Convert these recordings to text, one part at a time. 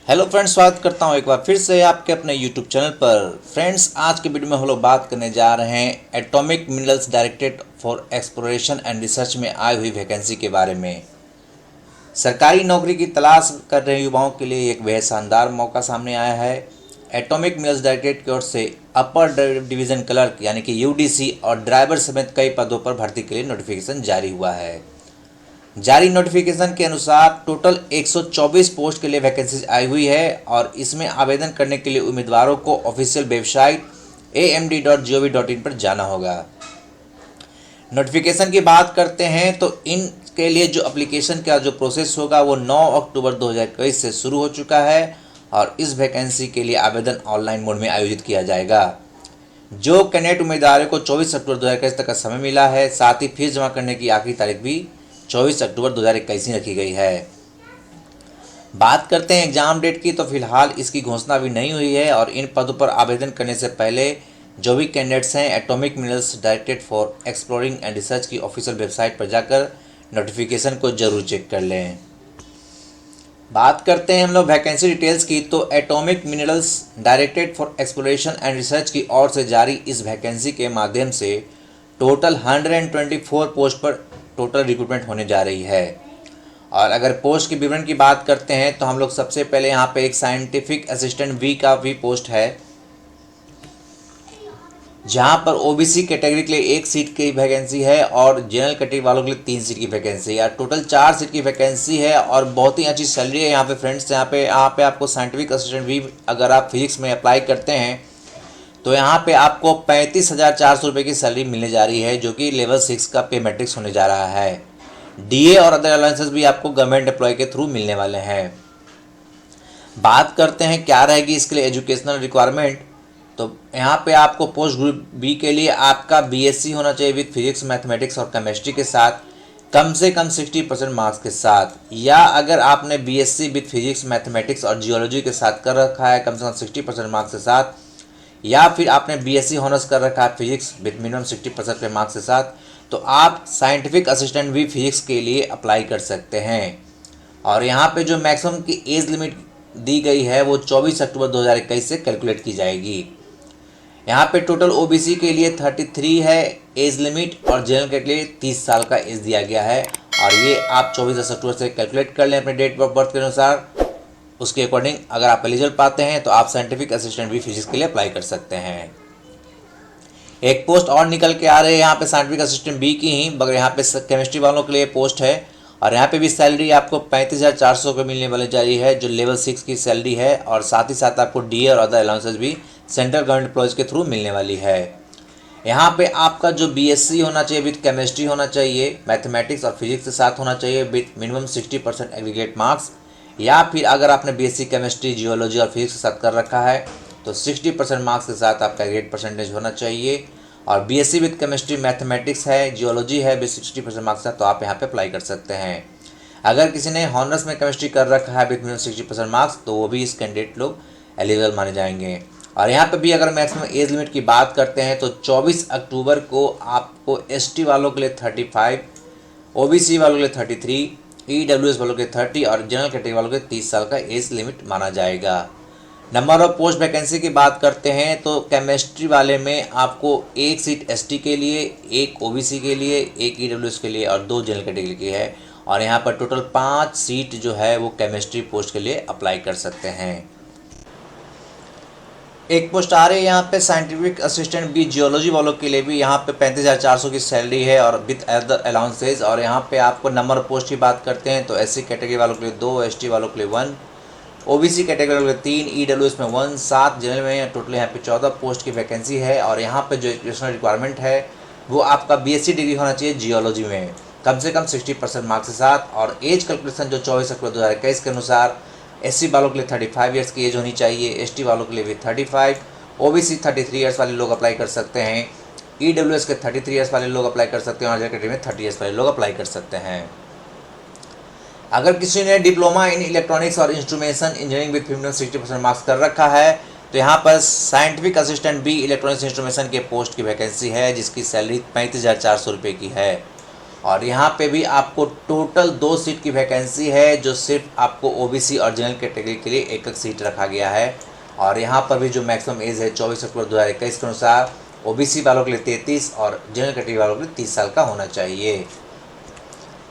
Hello friends, स्वागत करता हूं एक बार फिर से आपके अपने यूट्यूब चैनल पर। फ्रेंड्स, आज के वीडियो में हम लोग बात करने जा रहे हैं atomic minerals directorate for exploration and research में आई हुई वैकेंसी के बारे में। सरकारी नौकरी की तलाश कर रहे युवाओं के लिए एक बेहद शानदार मौका सामने आया है। एटॉमिक मिनरल्स डायरेक्टरेट की ओर से अपर डिवीज़न क्लर्क यानी कि यूडीसी और ड्राइवर समेत कई पदों पर भर्ती के लिए नोटिफिकेशन जारी हुआ है। जारी नोटिफिकेशन के अनुसार टोटल 124 पोस्ट के लिए वैकेंसीज आई हुई है और इसमें आवेदन करने के लिए उम्मीदवारों को ऑफिशियल वेबसाइट amd.gov.in पर जाना होगा। नोटिफिकेशन की बात करते हैं तो इनके लिए जो एप्लीकेशन का जो प्रोसेस होगा वो 9 अक्टूबर 2021 से शुरू हो चुका है और इस वैकेंसी के लिए आवेदन ऑनलाइन मोड में आयोजित किया जाएगा। जो कैंडिडेट उम्मीदवारों को 24 अक्टूबर 2021 तक का समय मिला है, साथ ही फीस जमा करने की आखिरी तारीख भी 24 अक्टूबर 2021 ही रखी गई है। बात करते हैं एग्जाम डेट की, तो फिलहाल इसकी घोषणा भी नहीं हुई है और इन पदों पर आवेदन करने से पहले जो भी कैंडिडेट्स हैं atomic minerals directorate for exploring and research की ऑफिशियल वेबसाइट पर जाकर नोटिफिकेशन को जरूर चेक कर लें। बात करते हैं हम लोग वैकेंसी डिटेल्स की, तो atomic minerals directorate for exploration and research की ओर से जारी इस वैकेंसी के माध्यम से टोटल 124 पोस्ट पर टोटल रिक्रूटमेंट होने जा रही है। और अगर पोस्ट के विवरण की बात करते हैं तो हम लोग सबसे पहले यहाँ पे एक साइंटिफिक असिस्टेंट वी का भी पोस्ट है, जहाँ पर ओबीसी कैटेगरी के लिए 1 सीट की वैकेंसी है और जनरल कैटेगरी वालों के लिए 3 सीट की वैकेंसी है। टोटल 4 सीट की वैकेंसी है और बहुत ही अच्छी सैलरी है यहाँ पे फ्रेंड्स। यहाँ पे आपको साइंटिफिक असिस्टेंट वी अगर आप फिजिक्स में अप्लाई करते हैं तो यहाँ पे आपको 35,400 रुपये की सैलरी मिलने जा रही है, जो कि लेवल 6 का पे मैट्रिक्स होने जा रहा है। डीए और अदर अलाउंसेस भी आपको गवर्नमेंट एम्प्लॉय के थ्रू मिलने वाले हैं। बात करते हैं क्या रहेगी इसके लिए एजुकेशनल रिक्वायरमेंट, तो यहाँ पे आपको पोस्ट ग्रुप बी के लिए आपका बीएससी होना चाहिए विद फिजिक्स, मैथमेटिक्स और केमिस्ट्री के साथ कम से कम 60% मार्क्स के साथ, या अगर आपने बीएससी विद फिजिक्स, मैथमेटिक्स और जियोलॉजी के साथ कर रखा है कम से कम 60% मार्क्स के साथ, या फिर आपने बीएससी ऑनर्स कर रखा है फिजिक्स विद मिनिमम 60% के मार्क्स के साथ, तो आप साइंटिफिक असिस्टेंट भी फिजिक्स के लिए अप्लाई कर सकते हैं। और यहाँ पे जो मैक्सिमम की एज लिमिट दी गई है वो 24 अक्टूबर 2021 से कैलकुलेट की जाएगी। यहाँ पे टोटल ओबीसी के लिए 33 है एज लिमिट और जनरल के लिए 30 साल का एज दिया गया है और ये आप 24 अक्टूबर से कैलकुलेट कर लें अपने डेट ऑफ बर्थ के अनुसार। उसके अकॉर्डिंग अगर आप एलिजिबल पाते हैं तो आप साइंटिफिक असिस्टेंट भी फिजिक्स के लिए अप्लाई कर सकते हैं। एक पोस्ट और निकल के आ रही है यहाँ पे साइंटिफिक असिस्टेंट बी की ही, मगर यहाँ पे केमिस्ट्री वालों के लिए पोस्ट है और यहाँ पे भी सैलरी आपको 35,400 रुपये मिलने वाली जा रही है, जो लेवल 6 की सैलरी है और साथ ही साथ आपको डीए और अदर अलाउंसेस भी सेंट्रल गवर्नमेंट एम्प्लॉयज़ के थ्रू मिलने वाली है। यहाँ पे आपका जो बीएससी होना चाहिए विद केमिस्ट्री होना चाहिए, मैथमेटिक्स और फिजिक्स के साथ होना चाहिए विद मिनिमम 60% एग्रीगेट मार्क्स, या फिर अगर आपने बीएससी केमिस्ट्री, जियोलॉजी और फिजिक्स के साथ कर रखा है तो 60% मार्क्स के साथ आपका एग्रीगेट परसेंटेज होना चाहिए। और बीएससी विद केमिस्ट्री, मैथमेटिक्स है, जियोलॉजी है विद 60% मार्क्स है तो आप यहाँ पे अप्लाई कर सकते हैं। अगर किसी ने हॉनर्स में केमिस्ट्री कर रखा है विद मिनिमम 60% मार्क्स तो वो भी इस कैंडिडेट लोग एलिजिबल माने जाएंगे। और यहाँ पे भी अगर मैक्सिमम एज लिमिट की बात करते हैं तो 24 अक्टूबर को आपको एसटी वालों के लिए 35, ओबीसी वालों के लिए 33, ईडब्ल्यूएस वालों के 30 और जनरल कैटेगरी वालों के 30 साल का एज लिमिट माना जाएगा। नंबर ऑफ पोस्ट वैकेंसी की बात करते हैं तो केमिस्ट्री वाले में आपको 1 सीट एसटी के लिए, 1 ओबीसी के लिए, 1 ईडब्ल्यूएस के लिए और 2 जनरल कैटेगरी की है और यहाँ पर टोटल 5 सीट जो है वो केमिस्ट्री पोस्ट के लिए अप्लाई कर सकते हैं। एक पोस्ट आ रही है यहाँ पे साइंटिफिक असिस्टेंट बी जियोलॉजी वालों के लिए भी, यहाँ पे 35,400 की सैलरी है और विद अदर अलाउंसेज। और यहाँ पे आपको नंबर ऑफ पोस्ट की बात करते हैं तो एससी कैटेगरी वालों के लिए 2, एसटी वालों के लिए 1, ओबीसी कैटेगरी वालों के लिए 3, ईडब्ल्यूएस में 1, 7 जनरल में टोटल यहाँ पे 14 पोस्ट की वैकेंसी है। और यहाँ पे जो एजुकेशनल रिक्वायरमेंट है वो आपका बीएससी डिग्री होना चाहिए जियोलॉजी में कम से कम 60% मार्क्स के साथ, और एज कैलकुलेशन जो 24 अक्टूबर 2021 के अनुसार एससी वालों के लिए 35 ईयर्स की एज होनी चाहिए, एसटी वालों के लिए भी 35, ओबीसी 33 ईयर्स वाले लोग अप्लाई कर सकते हैं, ईडब्ल्यूएस के 33 ईयर्स वाले लोग अप्लाई कर सकते हैं और जनरल कैटेगरी में 30 ईयर्स वाले लोग अप्लाई कर सकते हैं। अगर किसी ने डिप्लोमा इन इलेक्ट्रॉनिक्स और instrumentation engineering with minimum 60% marks कर रखा है तो यहाँ पर scientific assistant B electronics instrumentation के पोस्ट की वैकेंसी है जिसकी सैलरी 35,400 रुपये की है। और यहाँ पे भी आपको टोटल 2 सीट की वैकेंसी है, जो सिर्फ आपको ओबीसी और जनरल कैटेगरी के लिए एक एक सीट रखा गया है। और यहाँ पर भी जो मैक्सिमम एज है 24 अक्टूबर 2021 के अनुसार ओबीसी वालों के लिए 33 और जनरल कैटेगरी वालों के लिए 30 साल का होना चाहिए।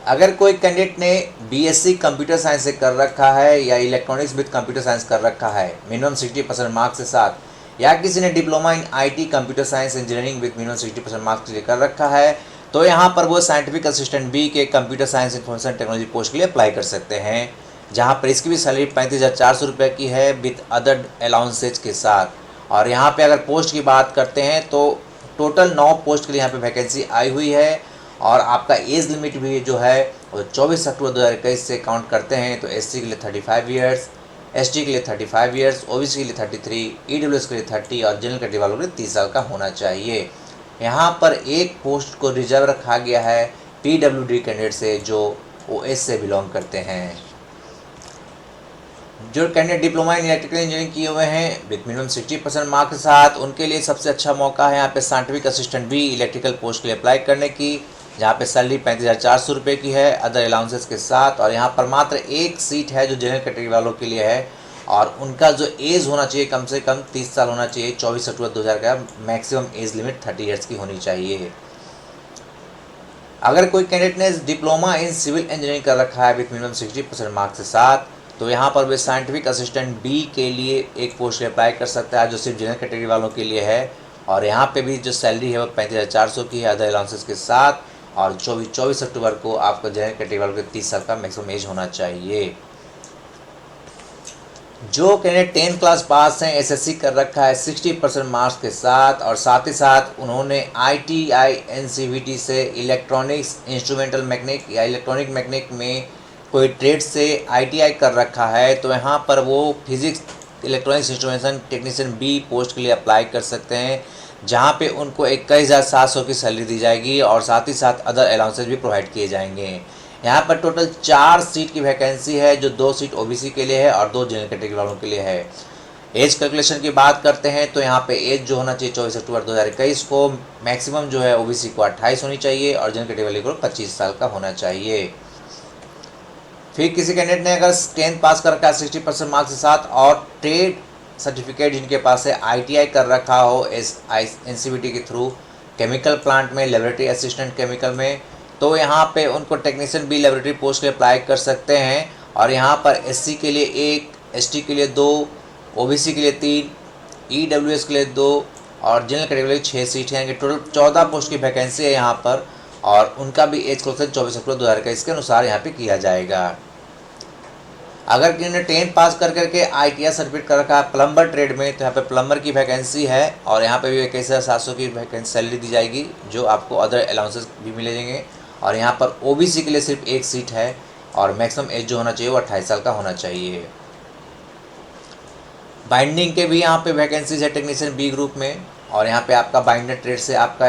अगर कोई कैंडिडेट ने बीएससी कंप्यूटर साइंस से कर रखा है या इलेक्ट्रॉनिक्स विद कंप्यूटर साइंस कर रखा है मिनिमम 60% मार्क्स के साथ, या किसी ने diploma in IT computer science engineering with minimum 60% marks के लिए कर रखा है, तो यहाँ पर वो साइंटिफिक असिस्टेंट बी के computer science information technology post के लिए अप्लाई कर सकते हैं, जहाँ पर इसकी भी सैलरी 35,400 रुपये की है विद अदर अलाउंसेज के साथ। और यहाँ पे अगर पोस्ट की बात करते हैं तो टोटल 9 पोस्ट के लिए यहाँ पे वैकेंसी आई हुई है। और आपका एज लिमिट भी जो है वो 24 अक्टूबर 2021 से काउंट करते हैं, तो एससी के लिए 35 ईयर्स, एसटी के लिए 35 ईयर्स, ओबीसी के लिए 33, ईडब्ल्यूएस के लिए 30 और जनरल कैटेगरी वालों के लिए 30 साल का होना चाहिए। यहाँ पर एक पोस्ट को रिजर्व रखा गया है पीडब्ल्यूडी कैंडिडेट से जो ओएस से बिलोंग करते हैं। जो candidate diploma in electrical engineering किए हुए हैं विद मिनिमम 60% मार्क्स के साथ, उनके लिए सबसे अच्छा मौका है यहाँ पे साइंटिफिक असिस्टेंट भी इलेक्ट्रिकल पोस्ट के लिए अप्लाई करने की, जहाँ पे सैलरी 35,400 रुपये की है अदर अलाउंसेस के साथ। और यहाँ पर मात्र एक सीट है जो जनरल कैटेगरी वालों के लिए है, और उनका जो एज होना चाहिए कम से कम 30 साल होना चाहिए। 24 अक्टूबर 2000 का मैक्सिमम एज लिमिट 30 ईयर्स की होनी चाहिए। अगर कोई कैंडिडेट ने डिप्लोमा इन सिविल इंजीनियरिंग कर रखा है विद मिनिमम 60% मार्क्स के साथ, तो यहाँ पर वे साइंटिफिक असिस्टेंट बी के लिए एक पोस्ट अप्लाई कर सकता है जो सिर्फ जनरल कैटेगरी वालों के लिए है। और यहाँ पे भी जो सैलरी है वो 35,400 की है अदर अलाउंसेस के साथ, और 24 अक्टूबर को आपको जनरल कैटेगरी वालों के 30 साल का मैक्सिमम एज होना चाहिए। जो कैंडिडेट 10th क्लास पास हैं, एसएससी कर रखा है 60% मार्क्स के साथ, और साथ ही साथ उन्होंने आईटीआई एनसीवीटी से इलेक्ट्रॉनिक्स इंस्ट्रूमेंटल मैकेनिक या इलेक्ट्रॉनिक मैकेनिक में कोई ट्रेड से आईटीआई कर रखा है, तो यहाँ पर वो physics electronics instrumentation technician B post के लिए अप्लाई कर सकते हैं, जहाँ पे उनको 21,700 की सैलरी दी जाएगी और साथ ही साथ अदर अलाउंसेस भी प्रोवाइड किए जाएंगे। यहाँ पर टोटल 4 सीट की वैकेंसी है, जो 2 सीट ओबीसी के लिए है और 2 जनरल कैटेगरी वालों के लिए है। एज कैलकुलेशन की बात करते हैं तो यहाँ पे एज जो होना चाहिए 24 अक्टूबर 2021 को, मैक्सिमम जो है ओबीसी को 28 होनी चाहिए और जनरल कैटेगरी को 25 साल का होना चाहिए। फिर किसी कैंडिडेट ने अगर 10th पास कर रखा है 60% मार्क्स के साथ और ट्रेड सर्टिफिकेट जिनके पास है आईटीआई कर रखा हो एनसीवीटी के थ्रू केमिकल प्लांट में लेबोरेटरी असिस्टेंट केमिकल में, तो यहाँ पे उनको टेक्नीशियन बी लेबोरेटरी पोस्ट के लिए अप्लाई कर सकते हैं। और यहाँ पर एससी के लिए 1, एसटी के लिए 2, ओबीसी के लिए 3, ईडब्ल्यूएस के लिए 2 और जनरल कैटेगरी के लिए 6 सीट हैं। टोटल 14 पोस्ट की वैकेंसी है यहाँ पर, और उनका भी एज क्लोजन 24 अक्टूबर 2021 के अनुसार यहाँ पे किया जाएगा। अगर किसी ने 10th पास कर करके आईटीआई सर्टिफिकेट कर रखा है प्लम्बर ट्रेड में, तो यहाँ पे प्लम्बर की वैकेंसी है और यहाँ पे भी 21,700 की वैकेंसी सैलरी दी जाएगी, जो आपको अदर अलाउंसेस भी मिलेंगे। और यहाँ पर ओबीसी के लिए सिर्फ एक सीट है और मैक्सिमम एज जो होना चाहिए वो 28 साल का होना चाहिए। बाइंडिंग के भी यहाँ पे वैकेंसीज है टेक्नीशियन बी ग्रुप में, और यहाँ पे आपका बाइंडर ट्रेड से आपका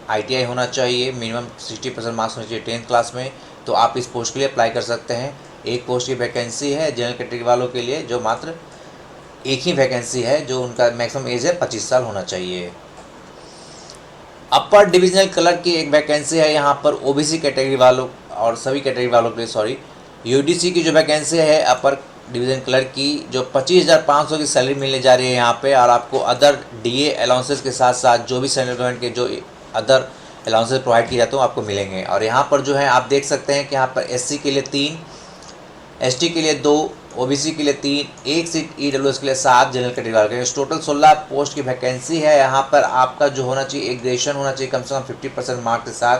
आईटीआई होना चाहिए, मिनिमम 60% मार्क्स होना चाहिए 10th क्लास में, तो आप इस पोस्ट के लिए अप्लाई कर सकते हैं। एक पोस्ट की वैकेंसी है जनरल कैटेगरी वालों के लिए, जो मात्र एक ही वैकेंसी है, जो उनका मैक्सिमम एज है 25 साल होना चाहिए। अपर डिविजनल क्लर्क की एक वैकेंसी है यहाँ पर ओबीसी कैटेगरी वालों और सभी कैटेगरी वालों के लिए यूडीसी की जो वैकेंसी है अपर डिवीज़न क्लर्क की, जो 25,500 की सैलरी मिलने जा रही है यहाँ पे, और आपको अदर डीए अलाउंसेस के साथ साथ जो भी सेंट्रल गवर्नमेंट के जो अदर अलाउंसेस प्रोवाइड किए जाते हैं आपको मिलेंगे। और यहाँ पर जो है आप देख सकते हैं कि यहाँ पर एससी के लिए 3, एसटी के लिए 2, ओबीसी के लिए 3, एक सीट ईडब्ल्यूएस के लिए 7 जनरल कैटेगरी वाले के लिए टोटल 16 पोस्ट की वैकेंसी है। यहाँ पर आपका जो होना चाहिए एक ग्रेजुएशन होना चाहिए कम से कम 50% मार्क्स के साथ,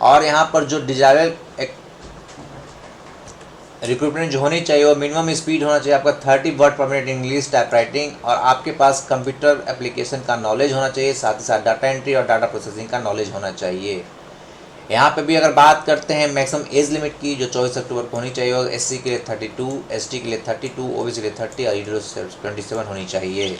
और यहाँ पर जो डिजायरेबल एक रिक्रूटमेंट जो होनी चाहिए वो मिनिमम स्पीड होना चाहिए आपका 30 वर्ड पर मिनट इंग्लिश टाइप राइटिंग, और आपके पास कंप्यूटर एप्लीकेशन का नॉलेज होना चाहिए, साथ ही साथ डाटा एंट्री और डाटा प्रोसेसिंग का नॉलेज होना चाहिए। यहाँ पे भी अगर बात करते हैं मैक्सिमम एज लिमिट की, जो 24 अक्टूबर को होनी चाहिए, और एससी के लिए 32, एसटी के लिए 32, ओबीसी के लिए 30 और ईडब्ल्यूएस 27 होनी चाहिए।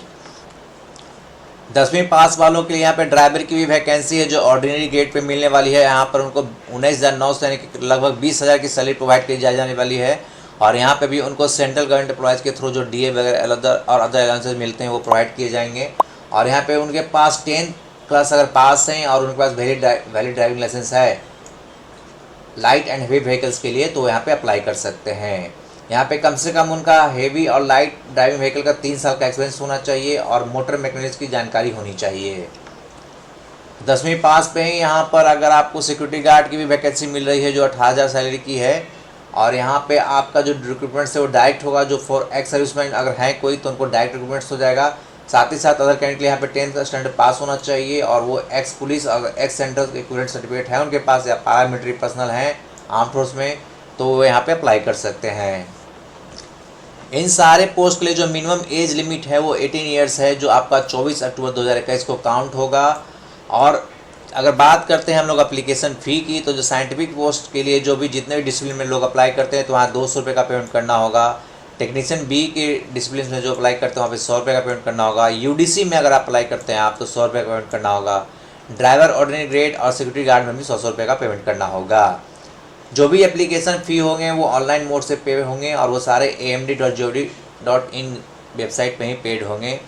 10वीं पास वालों के लिए यहाँ पे ड्राइवर की भी वैकेंसी है, जो ऑर्डिनरी ग्रेड पे मिलने वाली है। यहाँ पर उनको 19,900 यानी कि लगभग 20,000 की सैलरी प्रोवाइड की जाने वाली है, और यहाँ पे भी उनको सेंट्रल गवर्नमेंट एम्प्लॉयज़ के थ्रू जो डीए वगैरह और अदर अलाउंसेस मिलते हैं वो प्रोवाइड किए जाएंगे। और यहाँ पे उनके पास 10th क्लास अगर पास हैं और उनके पास वैलिड ड्राइविंग लाइसेंस है, लाइट एंड हेवी व्हीकल्स के लिए तो यहाँ पे अप्लाई कर सकते हैं। यहाँ पे कम से कम उनका हेवी और लाइट ड्राइविंग व्हीकल का 3 साल का एक्सपीरियंस होना चाहिए और मोटर मैकेनिक्स की जानकारी होनी चाहिए। 10वीं पास पे ही यहाँ पर अगर आपको सिक्योरिटी गार्ड की भी वैकेंसी मिल रही है जो 18,000 सैलरी की है, और यहाँ पे आपका जो रिक्रूटमेंट है वो डायरेक्ट होगा। जो फॉर एक्स सर्विसमैन अगर हैं कोई तो उनको डायरेक्ट रिक्रूटमेंट हो जाएगा। साथ ही साथ अदर कैंडिडेट के लिए यहाँ पे 10th स्टैंडर्ड पास होना चाहिए, और वो एक्स पुलिस और एक्स सेंट्रल इक्विवेलेंट सर्टिफिकेट है उनके पास, या पैरामिलिट्री पर्सनल हैं आर्म फोर्स में, तो वो यहाँ पे अप्लाई कर सकते हैं। इन सारे पोस्ट के लिए जो मिनिमम एज लिमिट है वो 18 ईयर्स है, जो आपका 24 अक्टूबर 2021 को काउंट होगा। और अगर बात करते हैं हम लोग एप्लीकेशन फ़ी की, तो जो साइंटिफिक पोस्ट के लिए जो भी जितने भी डिसिप्लिन में लोग अप्लाई करते हैं तो वहाँ 200 रुपये का पेमेंट करना होगा। टेक्नीशियन बी के डिसिप्लिन में जो अप्लाई करते हैं वहाँ पे 100 रुपये का पेमेंट करना होगा। यूडीसी में अगर आप अप्लाई करते हैं आप तो 100 रुपये का पेमेंट करना होगा। ड्राइवर ऑर्डिनरी ग्रेड और सिक्योरिटी गार्ड में भी 100 रुपये का पेमेंट करना होगा। जो भी एप्लीकेशन फ़ी होंगे वो ऑनलाइन मोड से पे होंगे, और वो सारे amd.gov.in वेबसाइट पे ही पेड होंगे।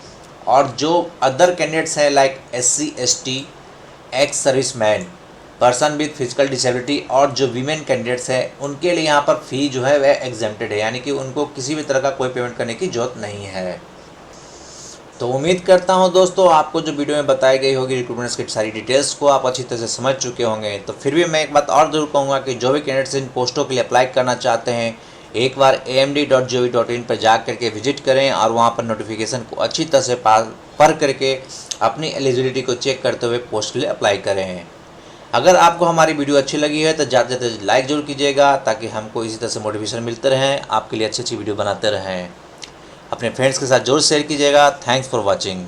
और जो अदर कैंडिडेट्स हैं like SC ST, ex serviceman, person with physical disability और जो वीमेन कैंडिडेट्स हैं उनके लिए यहाँ पर फ़ी जो है वह एग्जेम्प्टेड है, यानी कि उनको किसी भी तरह का कोई पेमेंट करने की ज़रूरत नहीं है। तो उम्मीद करता हूँ दोस्तों आपको जो वीडियो में बताई गई होगी रिक्रूटमेंट्स की सारी डिटेल्स को आप अच्छी तरह से समझ चुके होंगे। तो फिर भी मैं एक बात और ज़रूर कहूँगा कि जो भी कैंडिडेट्स इन पोस्टों के लिए अप्लाई करना चाहते हैं एक बार amd.gov.in पर जा करके विजिट करें, और वहाँ पर नोटिफिकेशन को अच्छी तरह से पढ़ करके अपनी एलिजिबिलिटी को चेक करते हुए पोस्ट के लिए अप्लाई करें। अगर आपको हमारी वीडियो अच्छी लगी है तो ज़्यादा से ज़्यादा लाइक जरूर कीजिएगा, ताकि हमको इसी तरह से मोटिवेशन मिलते रहें, आपके लिए अच्छी अच्छी वीडियो बनाते रहें। अपने फ्रेंड्स के साथ जरूर शेयर कीजिएगा। Thanks for watching.